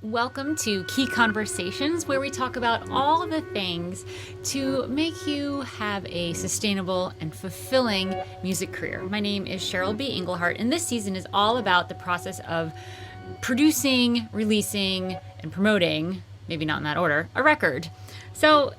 Welcome to Key Conversations, where we talk about all the things to make you have a sustainable and fulfilling music career. My name is Cheryl B. Engelhardt, and this season is all about the process of producing, releasing, and promoting, maybe not in that order, a record. So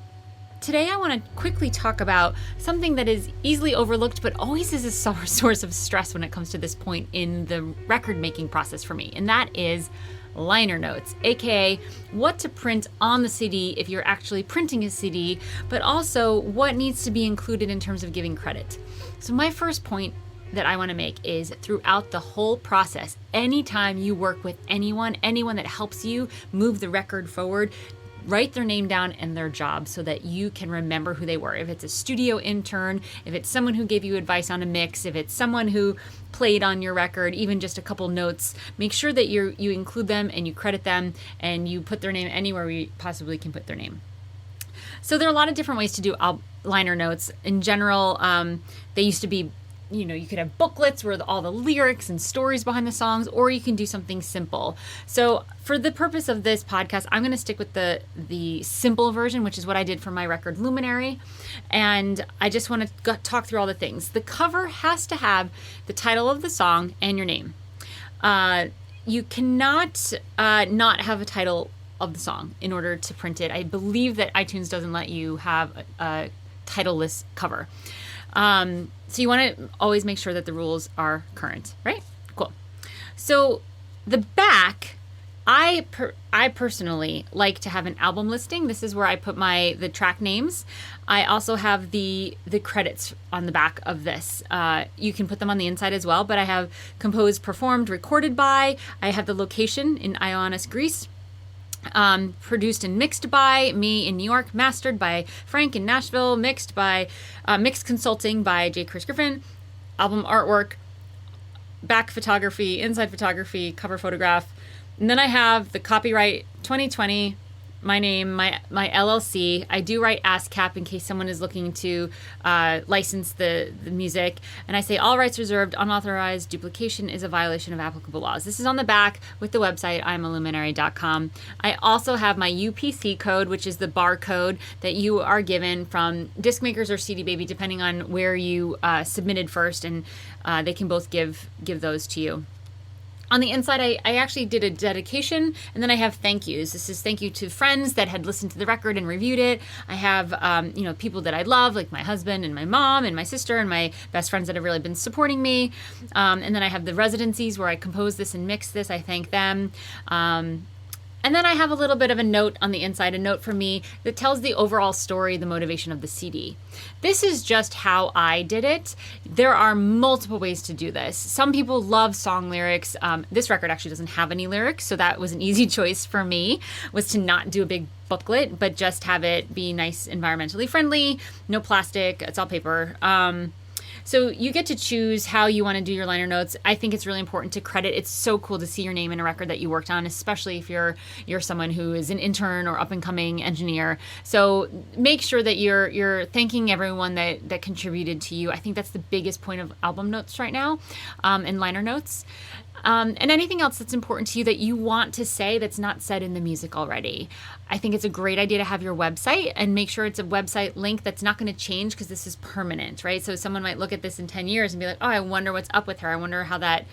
today I want to quickly talk about something that is easily overlooked but always is a source of stress when it comes to this point in the record making process for me, and that is liner notes, aka what to print on the CD if you're actually printing a CD, but also what needs to be included in terms of giving credit. So my first point that I want to make is throughout the whole process, anytime you work with anyone that helps you move the record forward, write their name down and their job so that you can remember who they were. If it's a studio intern, if it's someone who gave you advice on a mix, if it's someone who played on your record, even just a couple notes, make sure that you include them and you credit them and you put their name anywhere we possibly can put their name. So there are a lot of different ways to do liner notes. In general, they used to be, you could have booklets where all the lyrics and stories behind the songs, or you can do something simple. So for the purpose of this podcast, I'm going to stick with the simple version, which is what I did for my record Luminary. And I just want to talk through all the things. The cover has to have the title of the song and your name. You cannot not have a title of the song in order to print it. I believe that iTunes doesn't let you have a titleless cover. So you want to always make sure that the rules are current, right? Cool. So the back, I personally like to have an album listing. This is where I put the track names. I also have the credits on the back of this. You can put them on the inside as well, but I have composed, performed, recorded by. I have the location in Ioannis, Greece. Produced and mixed by me in New York, mastered by Frank in Nashville, mixed consulting by J. Chris Griffin, album artwork, back photography, inside photography, cover photograph. And then I have the copyright 2020, my name, my LLC. I do write ASCAP in case someone is looking to license the music. And I say all rights reserved, unauthorized duplication is a violation of applicable laws. This is on the back with the website, imaluminary.com. I also have my UPC code, which is the barcode that you are given from disc makers or CD Baby, depending on where you submitted first. And they can both give those to you. On the inside, I actually did a dedication, and then I have thank yous. This is thank you to friends that had listened to the record and reviewed it. I have, people that I love, like my husband and my mom and my sister and my best friends that have really been supporting me. And then I have the residencies where I composed this and mixed this. I thank them. And then I have a little bit of a note on the inside, a note from me that tells the overall story, the motivation of the CD. This is just how I did it. There are multiple ways to do this. Some people love song lyrics. This record actually doesn't have any lyrics, so that was an easy choice for me, was to not do a big booklet, but just have it be nice, environmentally friendly, no plastic, it's all paper. So you get to choose how you want to do your liner notes. I think it's really important to credit. It's so cool to see your name in a record that you worked on, especially if you're someone who is an intern or up and coming engineer. So make sure that you're thanking everyone that contributed to you. I think that's the biggest point of album notes right now, and liner notes. And anything else that's important to you that you want to say that's not said in the music already. I think it's a great idea to have your website and make sure it's a website link that's not going to change because this is permanent, right? So someone might look at this in 10 years and be like, oh, I wonder what's up with her. I wonder how that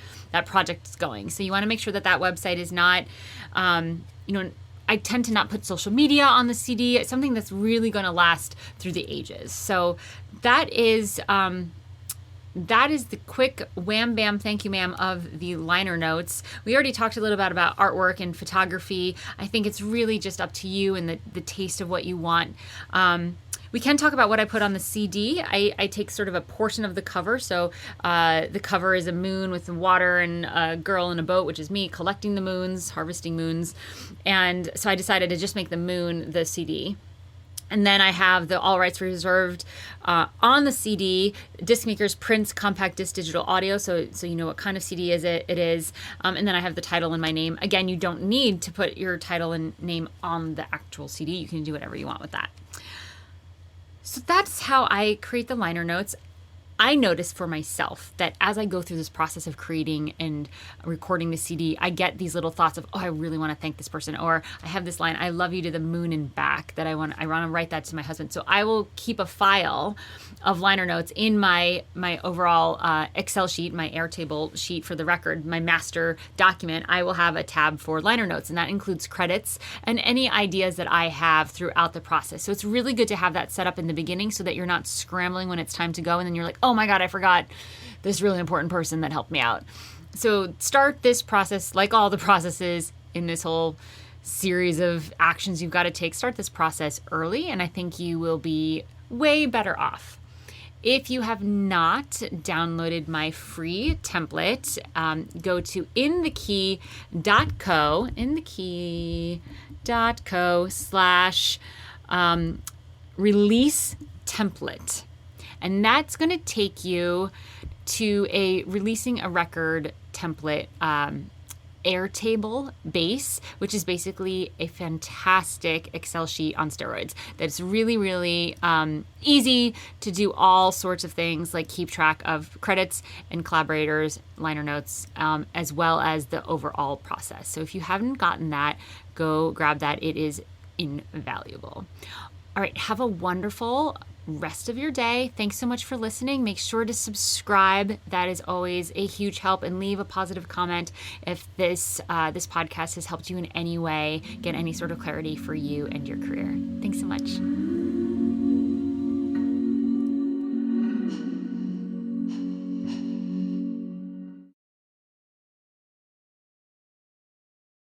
project is going. So you want to make sure that website is not, I tend to not put social media on the CD. It's something that's really going to last through the ages. So that is the quick wham bam thank you ma'am of the liner notes. We already talked a little bit about artwork and photography. I think it's really just up to you and the taste of what you want. We can talk about what I put on the CD. I take sort of a portion of the cover. So the cover is a moon with water and a girl in a boat, which is me collecting the moons, harvesting moons. And so I decided to just make the moon the CD. And then I have the all rights reserved on the CD. Disc makers prints compact disc digital audio, so you know what kind of CD it is. And then I have the title and my name. Again, you don't need to put your title and name on the actual CD. You can do whatever you want with that. So that's how I create the liner notes. I notice for myself that as I go through this process of creating and recording the CD, I get these little thoughts of, oh, I really want to thank this person. Or I have this line, I love you to the moon and back, that I want to write that to my husband. So I will keep a file of liner notes in my overall Excel sheet, my Airtable sheet for the record, my master document. I will have a tab for liner notes, and that includes credits and any ideas that I have throughout the process. So it's really good to have that set up in the beginning so that you're not scrambling when it's time to go and then you're like, oh my God, I forgot this really important person that helped me out. So start this process, like all the processes in this whole series of actions you've got to take, start this process early, and I think you will be way better off. If you have not downloaded my free template, go to inthekey.co/release template. And that's going to take you to a releasing a record template Airtable base, which is basically a fantastic Excel sheet on steroids. That's really, really easy to do all sorts of things like keep track of credits and collaborators, liner notes, as well as the overall process. So if you haven't gotten that, go grab that. It is invaluable. All right, have a wonderful rest of your day. Thanks so much for listening. Make sure to subscribe. That is always a huge help, and leave a positive comment if this podcast has helped you in any way get any sort of clarity for you and your career. Thanks so much.